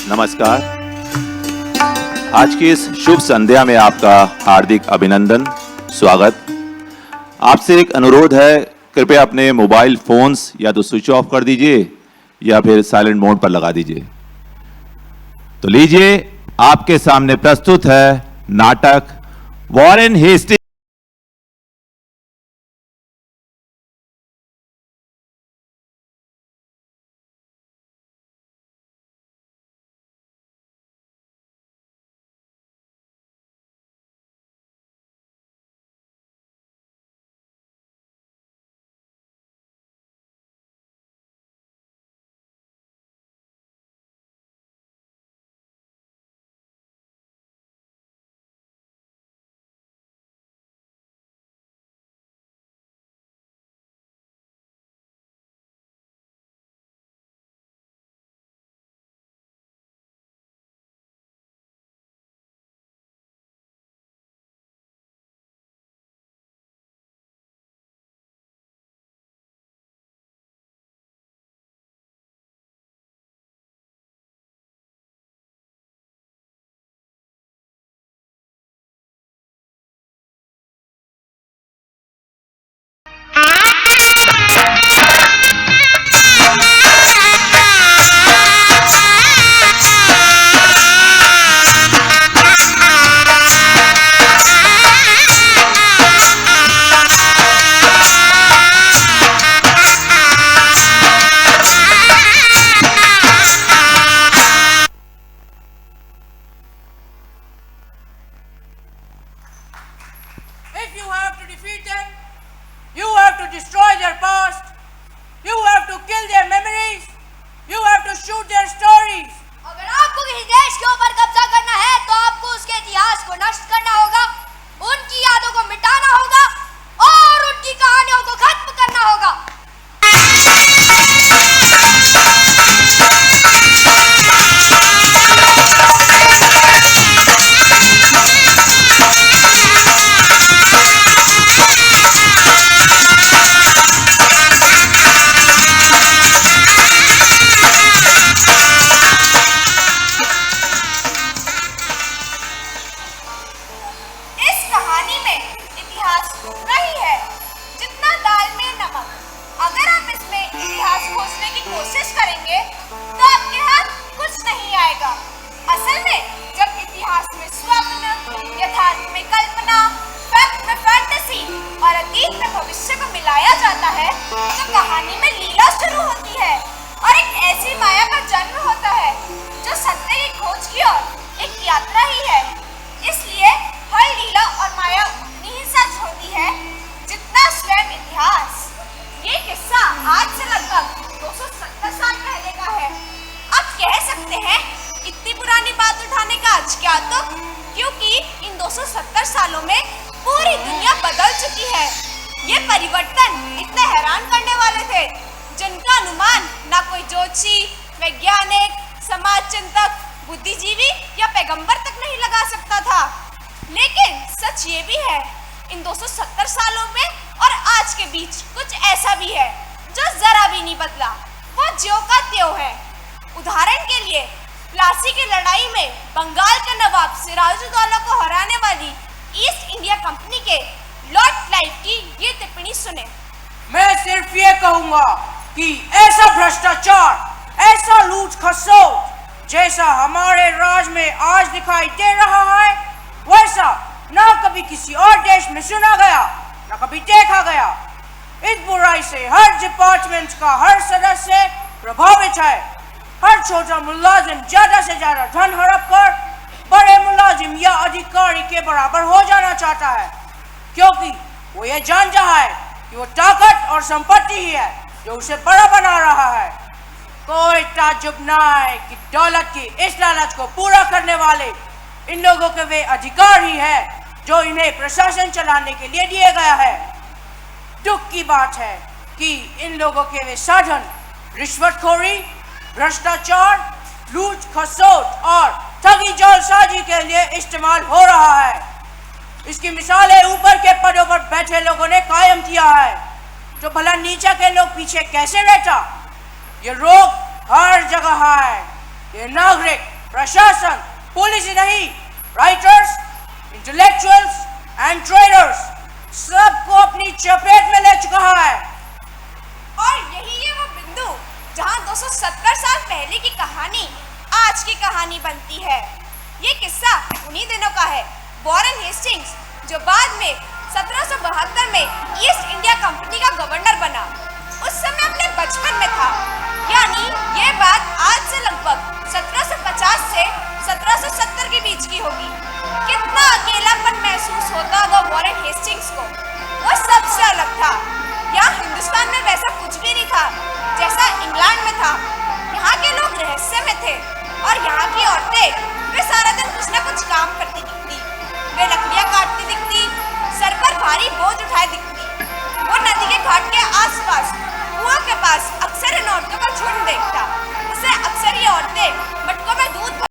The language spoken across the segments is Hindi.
नमस्कार। आज की इस शुभ संध्या में आपका हार्दिक अभिनंदन, स्वागत। आपसे एक अनुरोध है, कृपया अपने मोबाइल फोन्स या तो स्विच ऑफ कर दीजिए या फिर साइलेंट मोड पर लगा दीजिए। तो लीजिए, आपके सामने प्रस्तुत है नाटक वॉरेन हेस्टिंग्स। जैसा हमारे राज में आज दिखाई दे रहा है, वैसा ना कभी किसी और देश में सुना गया, ना कभी देखा गया। इस बुराई से हर डिपार्टमेंट का हर सदस्य प्रभावित है। हर छोटा मुलाजिम ज्यादा से ज्यादा धन हड़प कर बड़े मुलाजिम या अधिकारी के बराबर हो जाना चाहता है, क्योंकि वो ये जान रहा है कि वो ताकत और संपत्ति ही है जो उसे बड़ा बना रहा है। कोई ताज्जुब ना है कि दौलत की इस लालच को पूरा करने वाले इन लोगों के वे अधिकार ही है जो इन्हें प्रशासन चलाने के लिए दिया गया है। दुख की बात है कि इन लोगों के वे साधन रिश्वतखोरी, भ्रष्टाचार, लूट खसोट और ठगी जालसाजी के लिए इस्तेमाल हो रहा है। इसकी मिसालें ऊपर के पदों पर बैठे लोगों ने कायम किया है, तो भला नीचे के लोग पीछे कैसे रहता। ये रोग हर जगह है। ये नागरिक प्रशासन, पुलिस ही नहीं, राइटर्स, इंटेलेक्चुअल्स एंड ट्रेडर्स सबको अपनी चपेट में ले चुका है। और यही है वो बिंदु जहां 270 साल पहले की कहानी आज की कहानी बनती है। ये किस्सा उन्हीं दिनों का है। वॉरेन हेस्टिंग्स जो बाद में 1772 में ईस्ट इंडिया कंपनी का गवर्नर बना, उस समय अपने बचपन में था। यानी ये बात आज से लगभग 1750 से 1770 के बीच की होगी। कितना अकेलापन महसूस होता होगा वॉरेन हेस्टिंग्स को। वो सबसे अलग था। यहाँ हिंदुस्तान में वैसा कुछ भी नहीं था जैसा इंग्लैंड में था। यहाँ के लोग रहस्य में थे और यहाँ की औरतें वे सारा दिन कुछ न कुछ काम करती दिखती। वे लकड़ियाँ काटती दिखती, सर पर भारी बोझ उठाए दिखती। वो नदी के घाट के आसपास कुआं के पास अक्सर इन औरतों का झुंड देखता। उसे अक्सर ये औरतें मटकों में दूध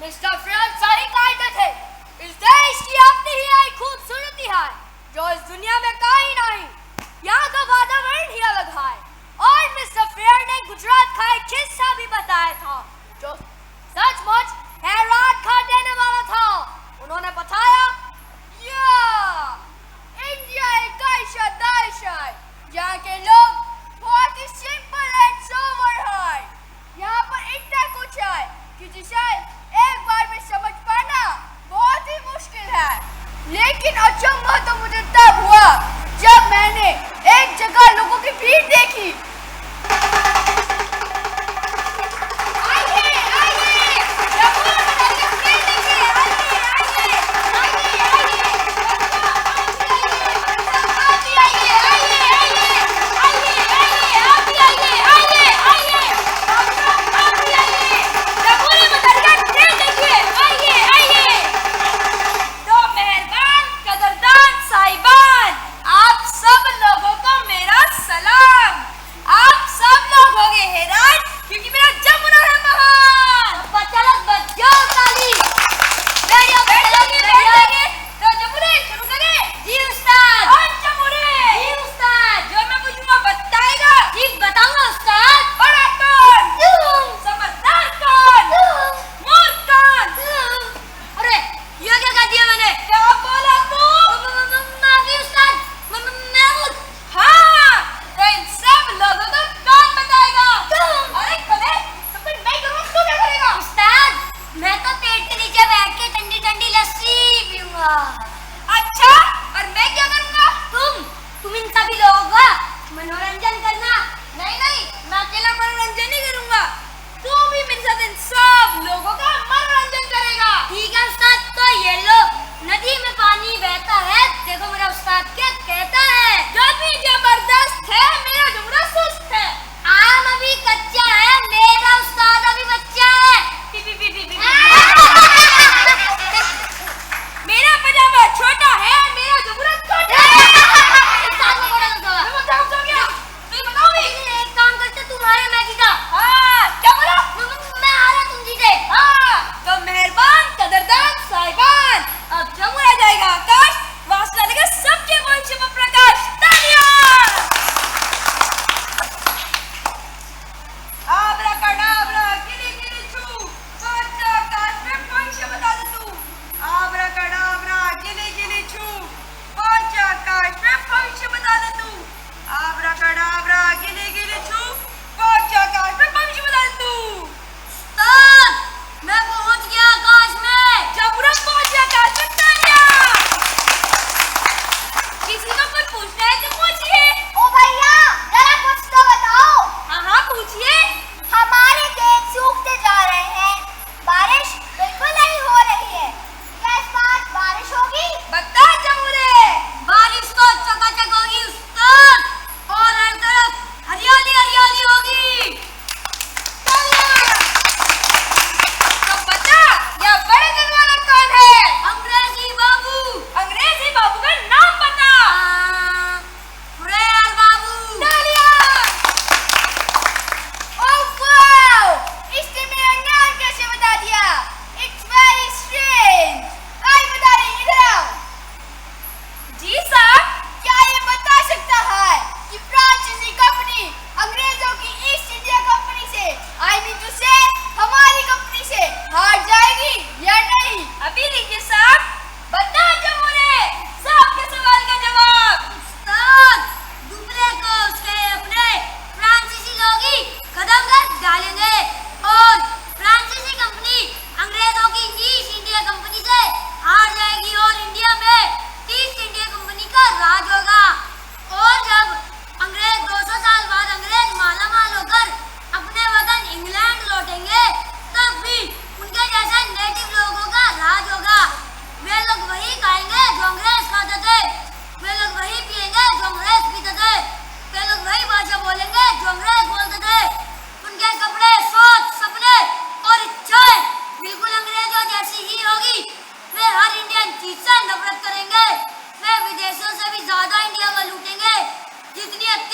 मिस्टर फ्रेंड सही कहते थे। इस देश की अपनी ही एक खूबसूरती है जो इस दुनिया में कहीं नहीं। यहाँ का वातावरण ही अलग है। और मिस्टर फेयर ने गुजरात का एक किस्सा भी बताया था जो सचमुच हैरान कर देने वाला था। उन्होंने बताया, इंडिया एक ऐसा देश है जहाँ के लोग बहुत ही सिंपल एंड सोबर है। यहाँ पर इतना कुछ है कि जिसे एक बार में समझ पाना बहुत ही मुश्किल है। लेकिन अचंभा तो मुझे तब हुआ जब मैंने एक जगह लोगों की भीड़ देखी। आइए, आइए,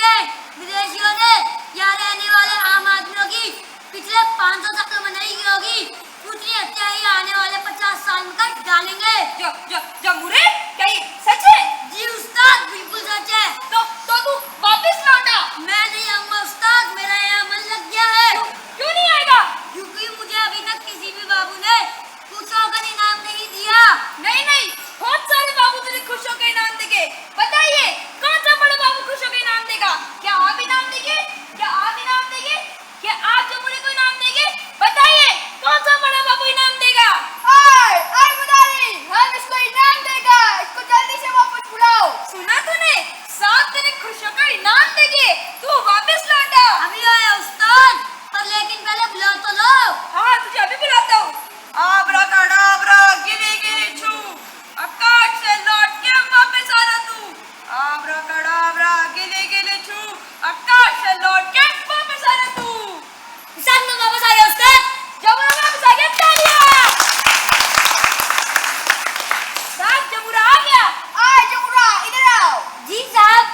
के विदेशियों ने यहाँ रहने वाले आम आदमियों की पिछले 500 साल में नहीं की होगी उतनी हत्या ही आने वाले 50 साल में कर डालेंगे। जमुरे क्या ये सच है? जी उस्ताद, बिल्कुल सच है। तो तू वापस लौटा। मैं नहीं आऊंगा उस्ताद, मेरा यहाँ मन लग गया है। क्यों नहीं आएगा? क्योंकि मुझे अभी तक किसी भी बाबू ने खुश होकर इनाम नहीं दिया। नहीं, बहुत सारे बाबू तुझे खुश होकर इनाम देंगे। बताइए कौन सा बड़ा बाबू खुश होकर इनाम देगा? क्या आप इनाम देंगे? क्या आप जमुरे को इनाम देंगे? बताइए कौन सा बड़ा बाबू इनाम देगा? आय मुदारी, हम इसको इनाम देगा। इसको जल्दी से वापस बुलाओ। सुना तूने? साहब तेरे खुश होकर इनाम देंगे। तू वापस लौटा। अभी आया उस्ताद, पर लेकिन पहले बुला तो लो। हाँ तुझे अभी बुलाता हूँ। आब्राकाडाब्रा गिले गिले छू, आकाश से लौट के वापस आना तू। आब्राकाडाब्रा गिले गिले छू, आकाश से लौट के वापस आना तू। उस्ताद मैं वापस आ गया उस्ताद। जमुरा वापस आ गया, तालियां। साहब जमुरा आ गया। आय जमुरा, इधर आओ। जी साहब।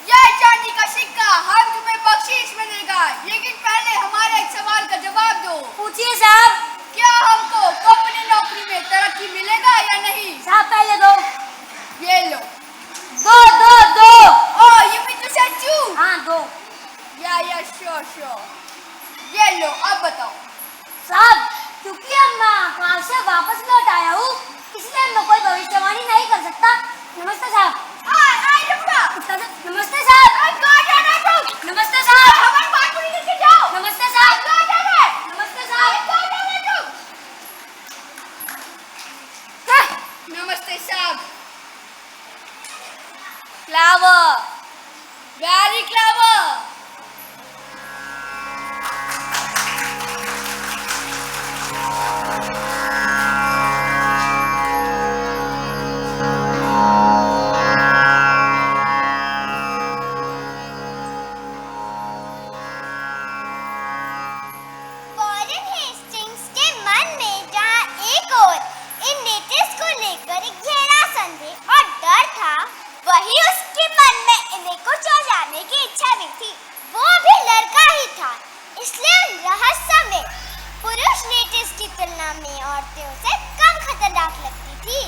यह चांदी का सिक्का हम तुम्हें बख्शीश में देगा, लेकिन पहले हमारे एक सवाल का जवाब दो। पूछिए साहब। क्या हमको कंपनी नौकरी में तरक्की मिलेगा या नहीं? साहब पहले दो। ये लो। दो। ओ ये भी तो सच्चू। हाँ दो। या श्योर। ये लो, अब बताओ। साहब क्योंकि अब मैं आकाश से वापस लौट आया हूँ, इसलिए मैं कोई भविष्यवाणी नहीं कर सकता। नमस्ते साहब। आय जमुरा। नमस्ते साहब। कहाँ जाना है तुम? नमस्ते साहब। हमारी बात पूरी करके जाओ। नमस्ते साहब। कहाँ जाना है? नमस्ते साहब। कहाँ जाना है तुम? नमस्ते साहब। क्लावर, वेरी क्लावर। वॉरेन हेस्टिंग्स के मन में जहाँ एक ओर इन नेटिव्स को लेकर एक गहरा संदेह और डर था, वहीं उसके मन में इन्हें कुछ और जानने की इच्छा भी थी। वो भी लड़का ही था, इसलिए रहस्य में पुरुष नेटिव्स की तुलना में औरतें उसे कम खतरनाक लगती थी।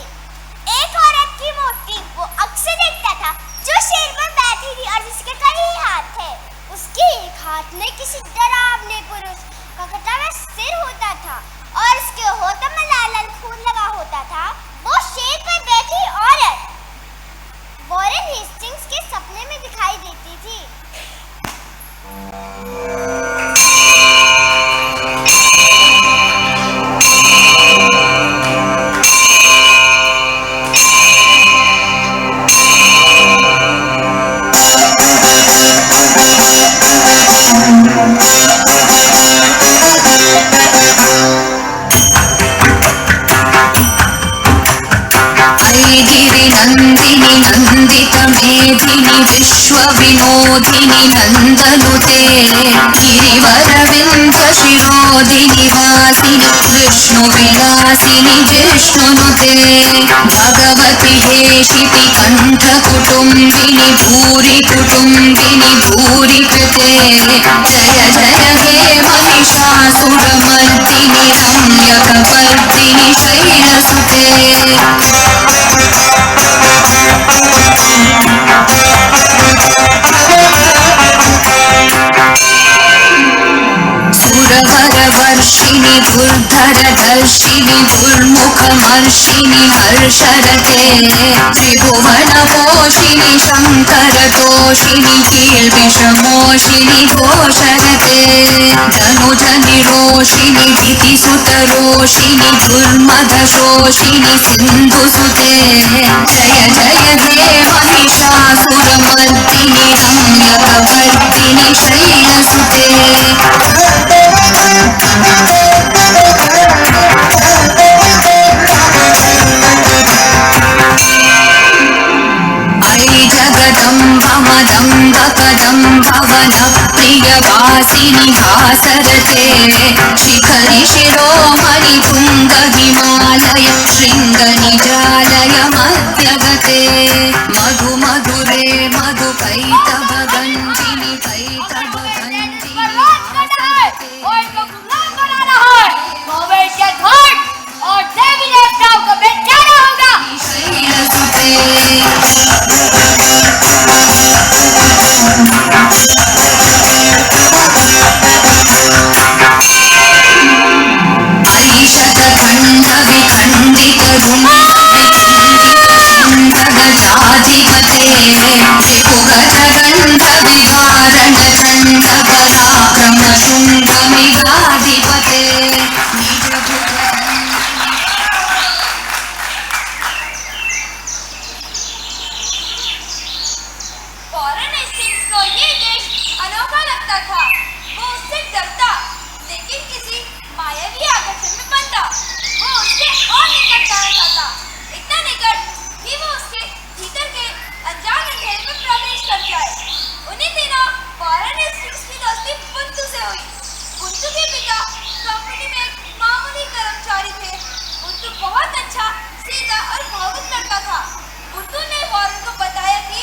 एक औरत की मूर्ति वो अक्सर देखता था, जो शेर पर बैठी थी और जिसके कई हाथ थे। उसके एक हाथ में किसी डरावने पुरुष का कटा हुआ सिर होता था और उसके होठों में लाल लाल खून लगा होता था। वो शेर पर बैठी औरत वॉरेन हेस्टिंग्स के सपने में दिखाई देती थी। गिरिनन्दिनि नन्दित मेधिनि विश्वविनोदिनि नन्दनुते गिरिवरविन्द शिरोधिनि वासिनि विष्णुविलासिनि जिष्णुनुते भगवति हेशिति कण्ठकुटुम्बिनि भूरि कुटुम्बिनि भूरि कृते जय जय हे महिषासुरमर्दिनि रम्यकपर्दिनि शैलसुते सुरवरवर्षिणि दुर्धरदर्शिनि दुर्मुखमर्षिणि हर्षरते त्रिभुवनपोषिणि शङ्करतोषिणि कील्विषमोषिणि घोषरते धनुजनिरोषिणि दितिसुतरोषिणि दुर्मदशोषिणि सिन्धुसुते जय जय हे महिषासुरमर्दिनि रम्यकवर्दिनि शैलसुते ऐ जगदम्ब मदम्ब प्रियवासिनि हासरते शिखरि शिरोमणि तुङ्ग हिमालय शृङ्गनिजालय मध्यगते मधु मधुरे मधुकैतभग हेस्टिंग्स को ये देश अनोखा लगता था। वो उससे डरता, लेकिन किसी मायावी आकर्षण में बनता। वो उससे और निकट जाना चाहता, इतना निकट कि वो उसके भीतर के अनजान अंधेरे में प्रवेश कर जाए। उन्हीं दिनों वॉरेन हेस्टिंग्स की दोस्ती बुंतू से हुई। बुंतू के पिता कंपनी में एक मामूली कर्मचारी थे। बुंतू बहुत अच्छा, सीधा और भावुक लड़का था। बुंतू ने वॉरेन को बताया कि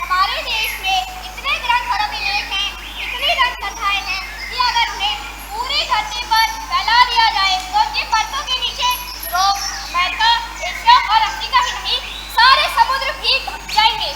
हमारे देश में इतने ग्रंथ और अभिलेख हैं, इतनी रंग कथाएं हैं कि अगर उन्हें पूरी धरती पर फैला दिया जाए तो उनके परतों के नीचे यूरोप, अमेरिका, एशिया और अफ्रीका ही नहीं, सारे समुद्र भी ढक जाएंगे।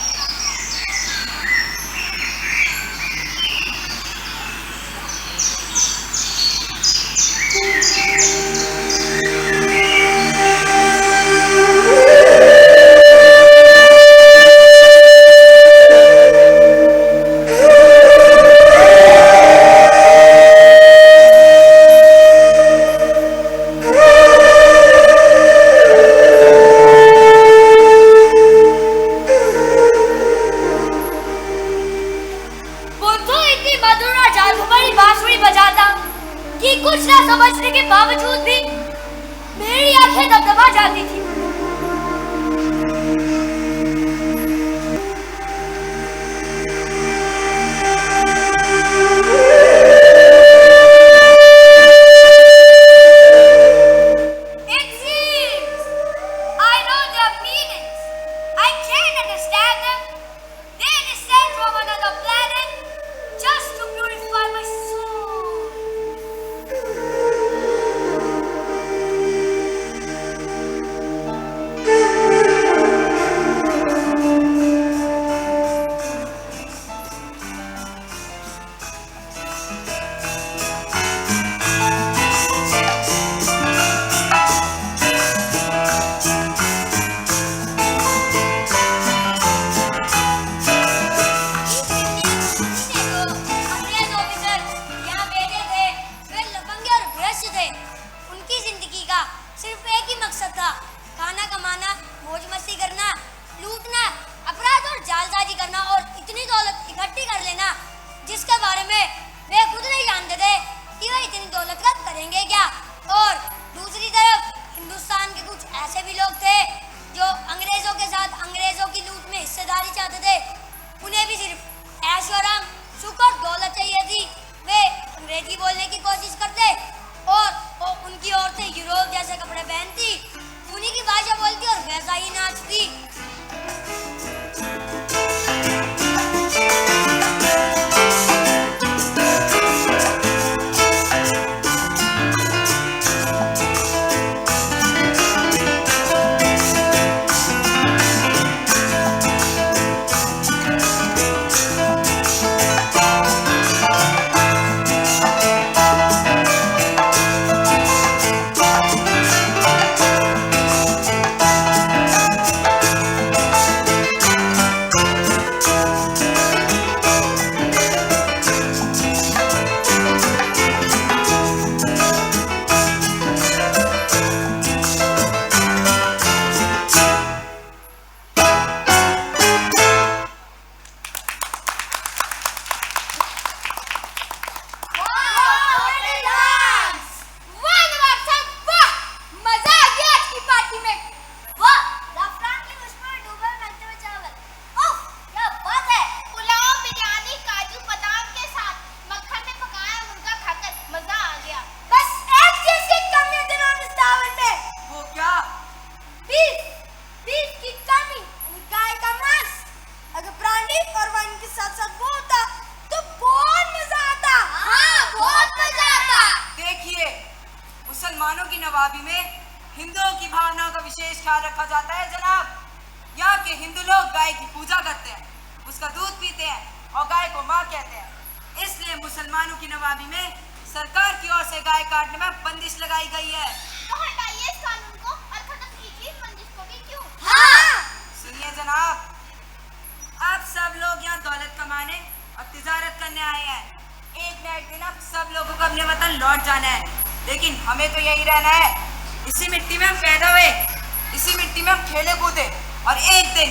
बुद्धू इतनी मधुर और जादूगरी बांसुरी बजाता कि कुछ ना समझने के बावजूद भी मेरी आंखें दबदबा जाती थी। It seems I know their meanings. I can't understand them. They descend from another planet just to purify my soul. अंग्रेज ऑफिसर यहाँ भेजे थे, वे लफंगे और भ्रष्ट थे। उनकी जिंदगी का सिर्फ एक ही मकसद था, खाना कमाना, मौज मस्ती करना, लूटना, अपराध और जालसाजी करना और इतनी दौलत इकट्ठी कर लेना जिसके बारे में वे खुद नहीं जानते थे कि वे इतनी दौलत का करेंगे क्या। और दूसरी तरफ हिंदुस्तान के कुछ ऐसे भी लोग थे जो अंग्रेजों के साथ अंग्रेजों की लूट में हिस्सेदारी चाहते थे। उन्हें भी सिर्फ ऐशो आराम, सुख और दौलत चाहिए थी। वे अंग्रेजी बोलने की कोशिश करते और उनकी औरतें यूरोप जैसे कपड़े पहनती, उन्हीं की भाषा बोलती और वैसा ही नाचती। मुसलमानों की नवाबी में हिंदुओं की भावनाओं का विशेष ख्याल रखा जाता है जनाब। यहाँ के हिंदू लोग गाय की पूजा करते हैं, उसका दूध पीते हैं और गाय को माँ कहते हैं। इसलिए मुसलमानों की नवाबी में सरकार की ओर से गाय काटने में बंदिश लगाई गई है। तो हटाइए इस कानून को और खत्म कीजिए इस बंदिश को भी। क्यों? सुनिए जनाब, आप सब लोग यहाँ दौलत कमाने और तिजारत करने आए हैं। एक न एक दिन आप सब लोगों को अपने वतन लौट जाना है, लेकिन हमें तो यही रहना है। इसी मिट्टी में हम पैदा हुए, इसी मिट्टी में हम खेले कूदे और एक दिन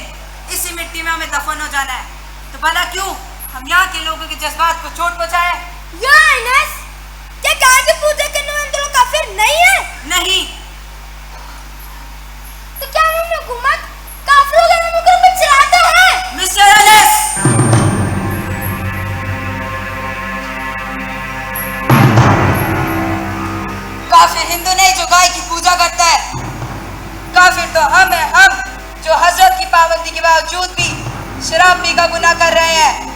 इसी मिट्टी में हमें दफन हो जाना है। तो भला क्यों हम यहाँ के लोगों के जज्बात को चोट पहुँचाए? या इनेस, क्या गाय की पूजा करने वाले लोग काफिर नहीं है? नहीं। तो क्या हम हुकूमत काफिरों के मुल्कों में चलाते हैं? मिस्टर एलिस, काफिर हिंदू नहीं जो गाय की पूजा करता है। काफिर तो हम हैं, हम जो हजरत की पाबंदी के बावजूद भी शराब पी का गुनाह कर रहे हैं।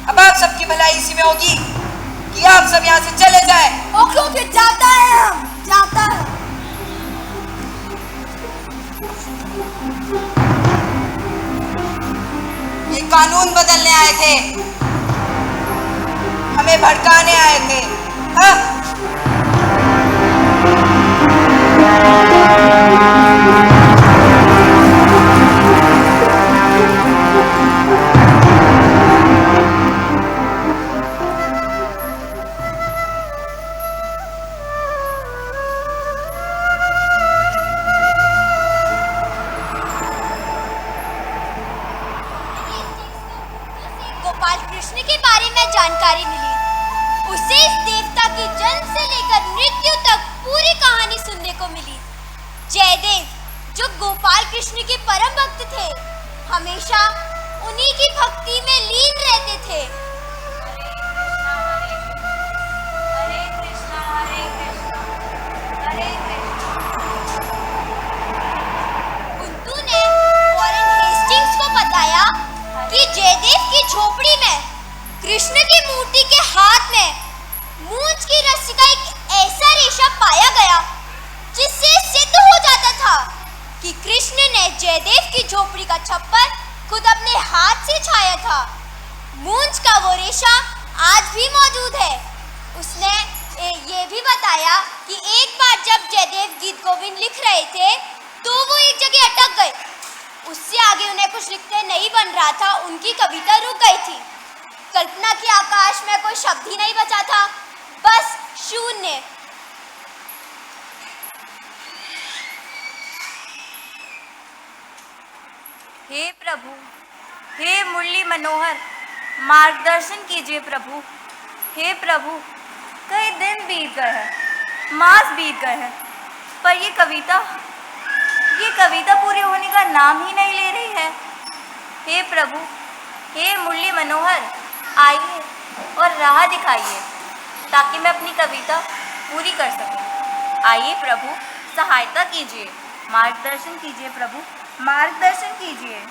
अब आप सबकी भलाई इसी में होगी कि आप सब यहाँ से चले जाएं। ओके जाता है, हम जाता है। ये कानून बदलने आए थे, हमें भड़काने आए थे। हाँ? गोपाल कृष्ण के बारे में जानकारी मिली। उसे इस देवता की जन्म से लेकर मृत्यु तक पूरी कहानी सुनने को मिली। जयदेव जो गोपाल कृष्ण के परम भक्त थे, हमेशा उन्हीं की भक्ति में लीन रहते थे। हरे कृष्णा हरे कृष्णा हरे कृष्णा। कुंतु ने वॉरेन हेस्टिंग्स को बताया कि जयदेव की झोपड़ी में कृष्ण की मूर्ति के हाथ में मूंछ की रस्सी का एक ऐसा रेशा पाया गया जिससे सिद्ध हो जाता था कि कृष्ण ने जयदेव की झोपड़ी का छप्पर खुद अपने हाथ से छाया था। मूंछ का वो रेशा आज भी मौजूद है। उसने ये भी बताया कि एक बार जब जयदेव गीत गोविंद लिख रहे थे तो वो एक जगह अटक गए। उससे आगे उन्हें कुछ लिखते नहीं बन रहा था, उनकी कविता रुक गई थी। कल्पना के आकाश में कोई शब्द ही नहीं बचा था, बस शून्य। हे प्रभु, हे मुरली मनोहर, मार्गदर्शन कीजिए प्रभु। हे प्रभु, कई दिन बीत गए हैं, मास बीत गए हैं, पर ये कविता पूरी होने का नाम ही नहीं ले रही है। हे प्रभु, हे मुरली मनोहर, आइए और राह दिखाइए ताकि मैं अपनी कविता पूरी कर सकूं। आइए प्रभु, सहायता कीजिए, मार्गदर्शन कीजिए प्रभु, मार्गदर्शन कीजिए।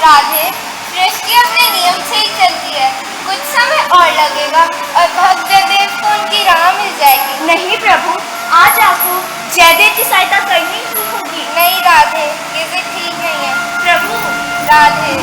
राधे, सृष्टि अपने नियम से ही चलती है। कुछ समय और लगेगा और भक्त जयदेव को उनकी राह मिल जाएगी। नहीं प्रभु, आज आपको जयदेव की सहायता करनी ही होगी। नहीं राधे, ये भी ठीक नहीं है। प्रभु, राधे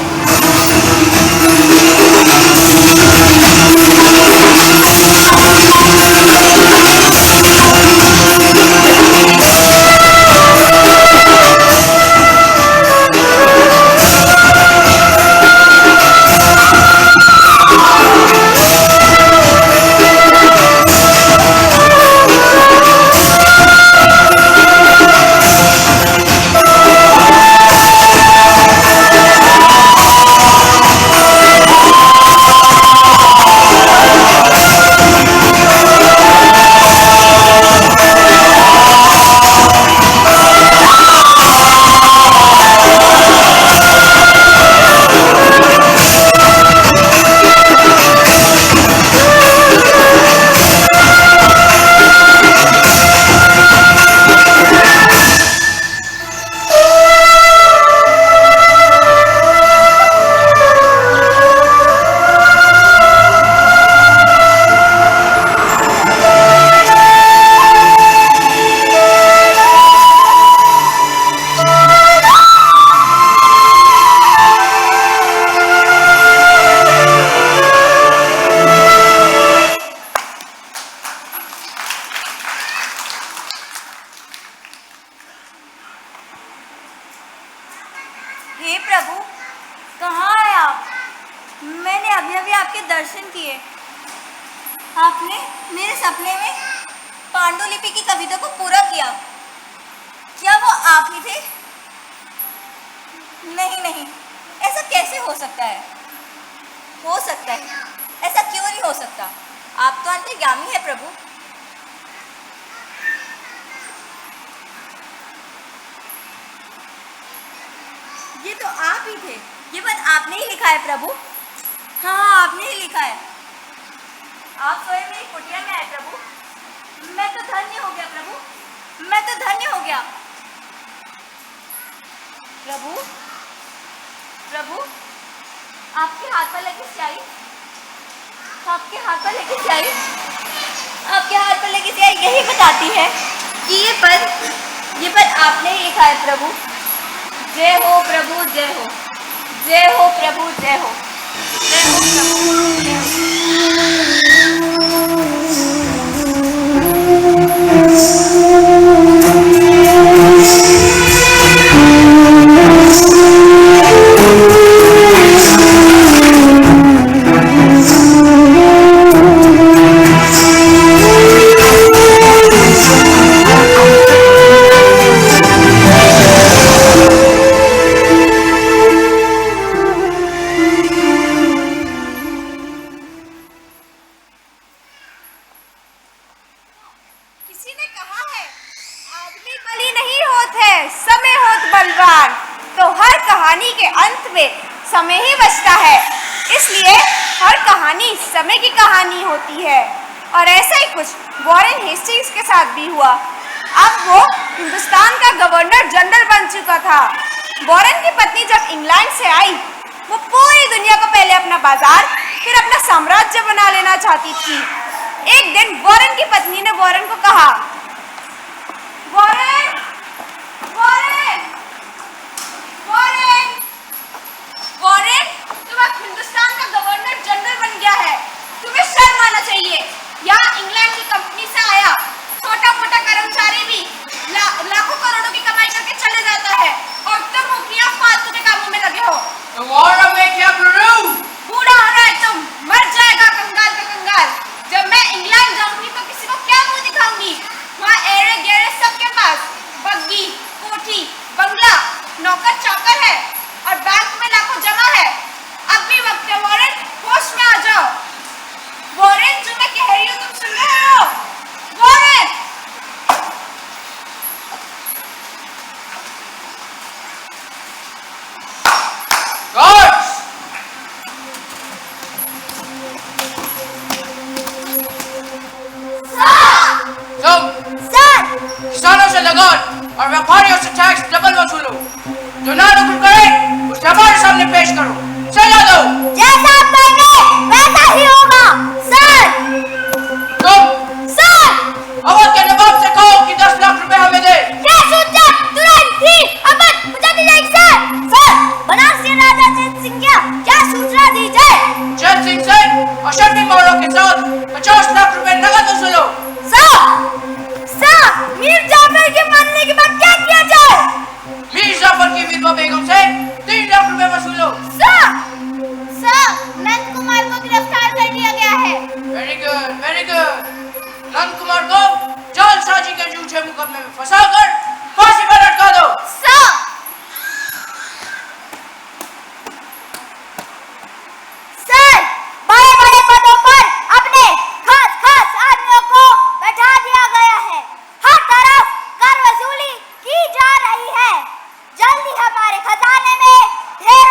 हे प्रभु, कहाँ है आप? मैंने अभी अभी आपके दर्शन किए। आपने मेरे सपने में पांडुलिपि की कविता को पूरा किया। क्या वो आप ही थे? नहीं नहीं, ऐसा कैसे हो सकता है? हो सकता है, ऐसा क्यों नहीं हो सकता? आप तो अंतर्यामी है प्रभु। ये तो आप ही थे। ये बात आपने ही लिखा है प्रभु। हाँ, आपने ही लिखा है। आप स्वयं मेरी कुटिया में आए प्रभु। मैं तो धन्य हो गया प्रभु, मैं तो धन्य हो गया। प्रभु, प्रभु, आपके हाथ पर लगी स्याही, आपके हाथ पर लगी स्याही, आपके हाथ पर लगी स्याही यही बताती है कि ये पद आपने ही लिखा है प्रभु। जय हो प्रभु, जय हो, जय हो प्रभु, जय हो, जय हो प्रभु, जय हो। किसी ने कहा है, आदमी बली नहीं होत है, समय होत बलवान। तो हर कहानी के अंत में समय ही बचता है। इसलिए हर कहानी समय की कहानी होती है। और ऐसा ही कुछ वॉरेन हेस्टिंग्स के साथ भी हुआ। अब वो हिंदुस्तान का गवर्नर जनरल बन चुका था। वॉरेन की पत्नी जब इंग्लैंड से आई, वो पूरी दुनिया को पहले अपना बाजार, फिर अपना साम्राज्य बना लेना चाहती थी। एक दिन वॉरेन की पत्नी ने वॉरेन को कहा, वॉरेन, वॉरेन, वॉरेन, वॉरेन, तुम अब हिंदुस्तान का गवर्नर जनरल बन गया है। तुम्हें शर्म आना चाहिए। यहाँ इंग्लैंड की कंपनी से आया छोटा मोटा कर्मचारी भी लाखों करोड़ों की कमाई करके चले जाता है, और तुम मुखिया फालतू के कामों में लगे हो। तो और अब मैं क्या करूं? बूढ़ा हो रहा है तुम, मर जाएगा कंगाल का कंगाल। जब मैं इंग्लैंड जाऊंगी तो किसी को क्या मुंह दिखाऊंगी? वहाँ एरे गेरे सबके पास बग्गी, कोठी, बंगला, नौकर चाकर है, और बैंक में लाखों जमा है। अब भी वक्त है वॉरेन, होश में आ जाओ। वॉरेन, जो मैं कह रही हूँ तुम सुन रहे हो? वॉरेन! गार्ड्स! किसानों से लगान और व्यापारियों से टैक्स डबल वसूलो। जो ना नकल करे उसे हमारे सामने पेश करो। सजा दो। जैसा आप कहेंगे वैसा ही होगा सर। तुम सर, अवध के नवाब से कहो कि 10 लाख रुपए हमें दे। ये सूचना तुरंत ही अवध पहुंचा दी जाएगी सर। सर, बनारसी राजा चैत सिंह क्या सूचना दी जाए? चैत सिंह से और शर्मी मौर्य के साथ 50 लाख रुपए नकद वसूलो। सर, मीर जाफर के मानने के बाद क्या किया जाए? मीर जाफर की विधवा बेगम से 3 लाख रुपए वसूलो। सर, नंद कुमार को गिरफ्तार कर लिया गया है। Very good, very good. Nand Kumar को जालसाजी के झूठे मुकदमे में फंसाकर फांसी पर लटका दो। सर, बड़े-बड़े पदों पर अपने खास आदमियों को बैठा दिया गया है। हर तरफ कर वसूली की जा रही है। जल्दी हमारे खजाने में ढेर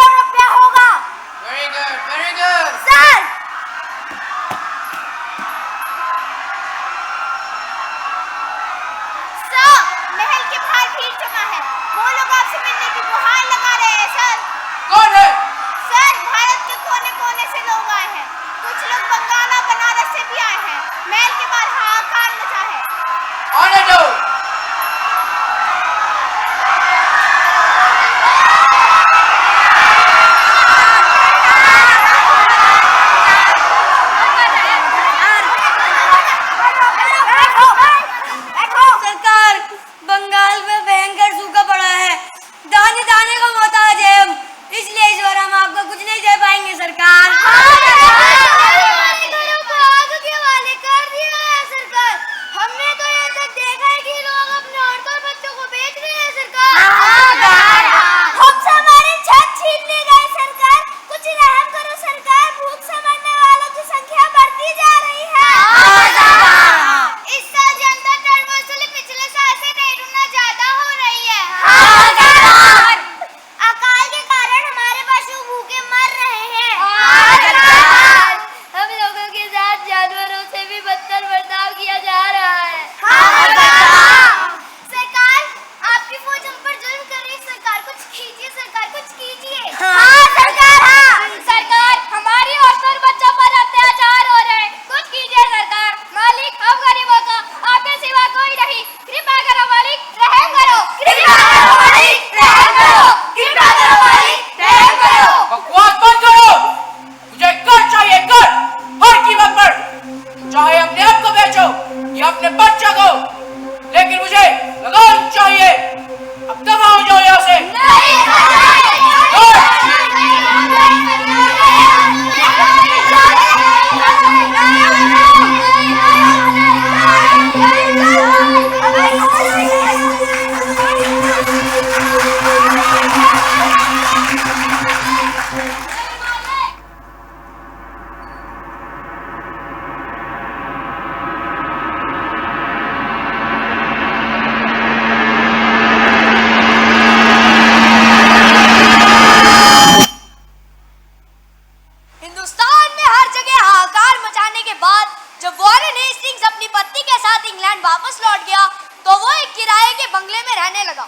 इंग्लैंड वापस लौट गया तो वो एक किराए के बंगले में रहने लगा।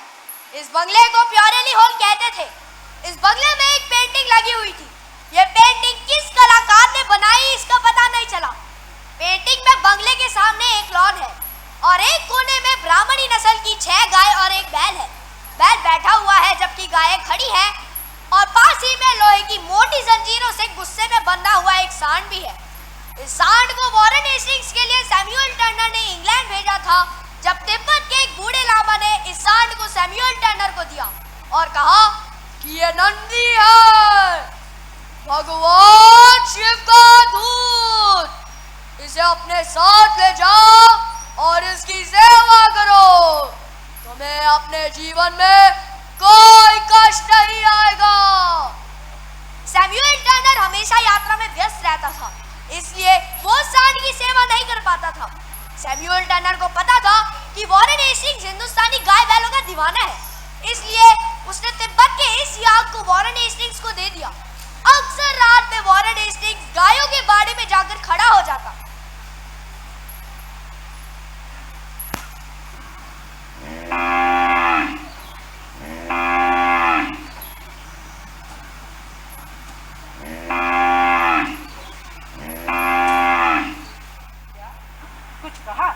इस बंगले को प्योरेली हॉल कहते थे। इस बंगले में एक पेंटिंग लगी हुई थी। ये पेंटिंग किस कलाकार ने बनाई इसका पता नहीं चला। पेंटिंग में बंगले के सामने एक लॉन है और एक कोने में ब्राह्मणी नस्ल की 6 गाय और एक बैल है। बैल बैठा हुआ है जबकि गायें खड़ी है और पास ही में लोहे की मोटी जंजीरों से गुस्से में बंधा हुआ एक सांड भी है। इस सांड को वॉरेन हेस्टिंग्स के लिए सैमुअल टर्नर ने इंग्लैंड भेजा था। जब तिब्बत के एक बूढ़े लामा ने इस सांड को सैमुअल टर्नर को दिया और कहा कि ये नंदी है, भगवान शिव का दूत, इसे अपने साथ ले जाओ और इसकी सेवा करो, तुम्हें अपने जीवन में कोई कष्ट नहीं आएगा। सैमुअल टर्नर हमेशा यात्रा में व्यस्त रहता था, इसलिए वो सांड की सेवा नहीं कर पाता था। सैमुअल टर्नर को पता था कि वॉरेन हेस्टिंग्स हिंदुस्तानी गाय बैलों का दीवाना है, इसलिए उसने तिब्बत के इस याक को वॉरेन हेस्टिंग्स को दे दिया। अक्सर रात में वॉरेन हेस्टिंग्स गायों के बाड़े में जाकर खड़ा हो जाता। कुछ कहा?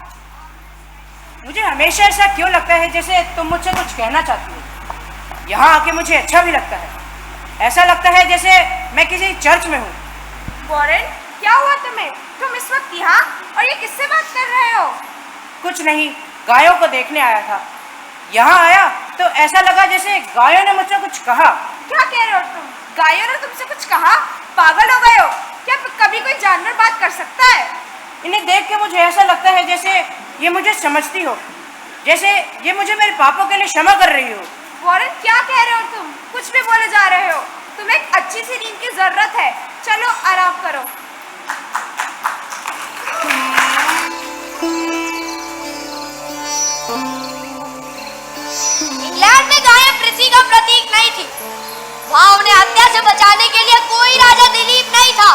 मुझे हमेशा ऐसा क्यों लगता है जैसे तुम मुझसे कुछ कहना चाहती हो। यहाँ आके मुझे अच्छा भी लगता है। ऐसा लगता है जैसे मैं किसी चर्च में हूँ। वॉरेन, क्या हुआ तुम्हें? तुम इस वक्त यहाँ और ये किससे बात कर रहे हो? कुछ नहीं, गायों को देखने आया था। यहाँ आया तो ऐसा लगा जैसे गायों ने मुझसे कुछ कहा। क्या कह रहे हो तुम? गायों ने तुमसे कुछ कहा? पागल हो गए हो क्या? कभी कोई जानवर बात कर सकता है? इन्हें देख के मुझे ऐसा लगता है जैसे ये मुझे समझती हो, जैसे ये मुझे मेरे पापों के लिए क्षमा कर रही हो। वॉरेन, क्या कह रहे हो तुम? कुछ भी बोले जा रहे हो। तुम्हें एक अच्छी सी नींद की जरूरत है। चलो आराम करो। इंग्लैंड में गायें पृथ्वी का प्रतीक नहीं थी। वहां उन्हें हत्या से बचाने के लिए कोई राजा दिलीप नहीं था।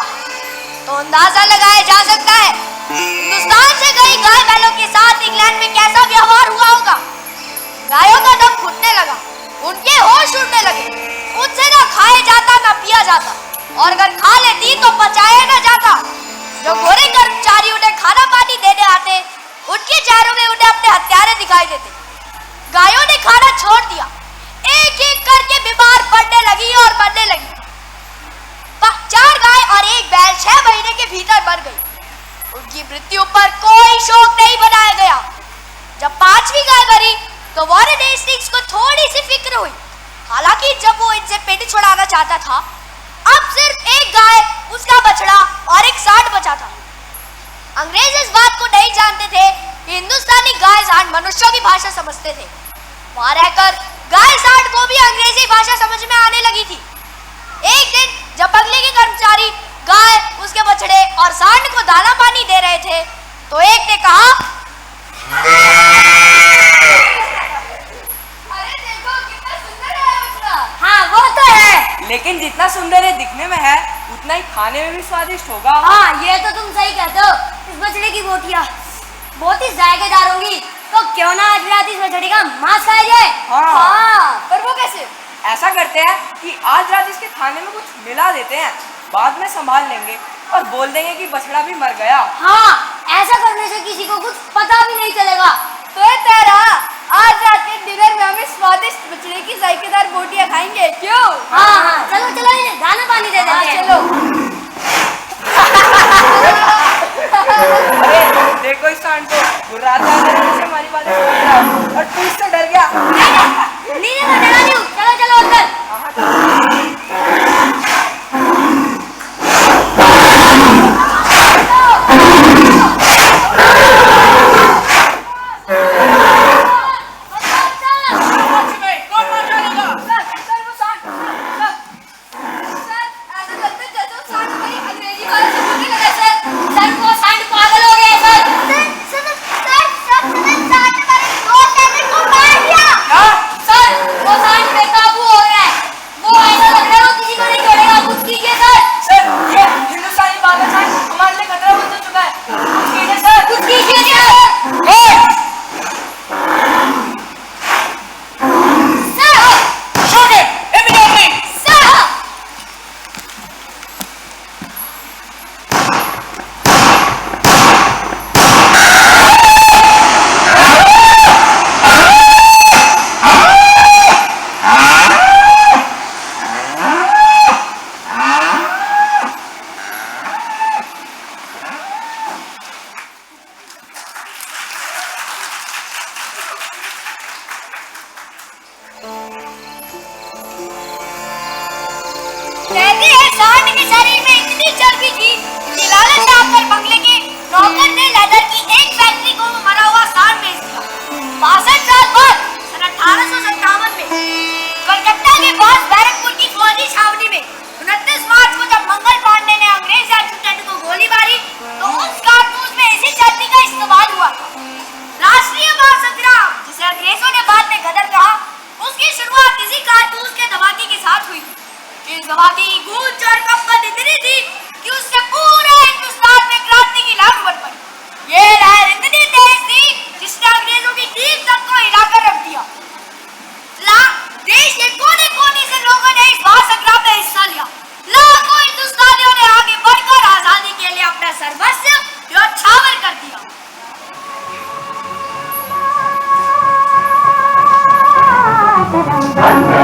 तो अंदाजा लगाया जा सकता है हिंदुस्तान से गई गाय बैलों के साथ इंग्लैंड में कैसा व्यवहार हुआ होगा। गायों का दम घुटने लगा, उनके होश उड़ने लगे। उनसे ना खाया जाता ना पिया जाता, और अगर खा लेती तो पचाया ना जाता। जो गोरे कर्मचारी उन्हें खाना पानी देने आते, उनके चेहरों में उन्हें अपने हथियारे दिखाई देते। गायों ने खाना छोड़ दिया, एक एक करके बीमार पड़ने लगी और मरने लगी। 4 गाय और 1 बैल 6 महीने के भीतर मर गई। उनकी मृत्यु पर कोई शोक नहीं मनाया गया। जब 5वीं गाय मरी तो वॉरेन हेस्टिंग्स को थोड़ी सी फिक्र हुई। हालांकि जब वो इनसे पेट छुड़ाना चाहता था, अब सिर्फ 1 गाय, उसका बछड़ा और 1 सांड बचा था। अंग्रेज इस बात को नहीं जानते थे कि हिंदुस्तानी गाय सांड मनुष्यों की भाषा समझते थे। वहां रहकर गाय सांड को भी अंग्रेजी भाषा समझ में आने लगी थी। एक दिन जब बंगले के कर्मचारी गाय, उसके बछड़े और सांड को दाना पानी दे रहे थे तो एक ने कहा, अरे देखो कितना सुंदर है बछड़ा। हाँ वो तो है, लेकिन जितना सुंदर है दिखने में है उतना ही खाने में भी स्वादिष्ट होगा। हाँ ये तो तुम सही कहते हो। इस बछड़े की बोटियां बहुत ही जायकेदार होंगी, तो क्यों ना आज रात इस बछड़े का मांस खाया जाए। हाँ। पर वो कैसे? ऐसा करते हैं कि आज रात इसके खाने में कुछ मिला देते हैं, बाद में संभाल लेंगे और बोल देंगे कि बछड़ा भी मर गया। हाँ, ऐसा करने से किसी को कुछ पता भी नहीं चलेगा। तो ये तेरा आज रात के डिनर में हमें स्वादिष्ट बछड़े की जायकेदार बोटियां खाएंगे, क्यों? हाँ हाँ, चलो चलो इन्हें दाना पानी दे देते हैं। चलो। अरे देखो इस सांड को, गुर्राता है, हमारी बातें सुन रहा है और तू इससे डर गया। नहीं मैं डरा नहीं हूँ। चलो चलो अंदर। कहते हैं सांड के शरीर में इतनी चर्बी थी कि लालच आकर बंगले के नौकर ने लेदर की एक फैक्ट्री को मरा हुआ सांड बेच दिया। 62 साल बाद सन 1857 में कलकत्ता के पास बैरकपुर की फौजी छावनी में 29 मार्च को जब मंगल पांडे ने अंग्रेज एडजुटेंट को गोली मारी तो उस कारतूस में इसी चर्बी का इस्तेमाल हुआ था। राष्ट्रीय महासंग्राम, जिसे अंग्रेजों ने बाद में गदर कहा, उसकी शुरुआत इसी कारतूस के धमाके के साथ हुई थी। इस धमाके की गूंज और कंपन इतनी थी कि उससे पूरे हिंदुस्तान में क्रांति की लहर उमड़ पड़ी। ये लहर इतनी तेज थी जिसने अंग्रेजों की टीम तक को हिलाकर रख दिया। देश के कोने कोने से लोगों ने इस महासंग्राम में हिस्सा लिया। लाखों हिंदुस्तानियों ने आगे बढ़कर आजादी के लिए अपना सर्वस्व न्यौछावर कर दिया। Vande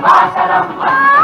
Mataram.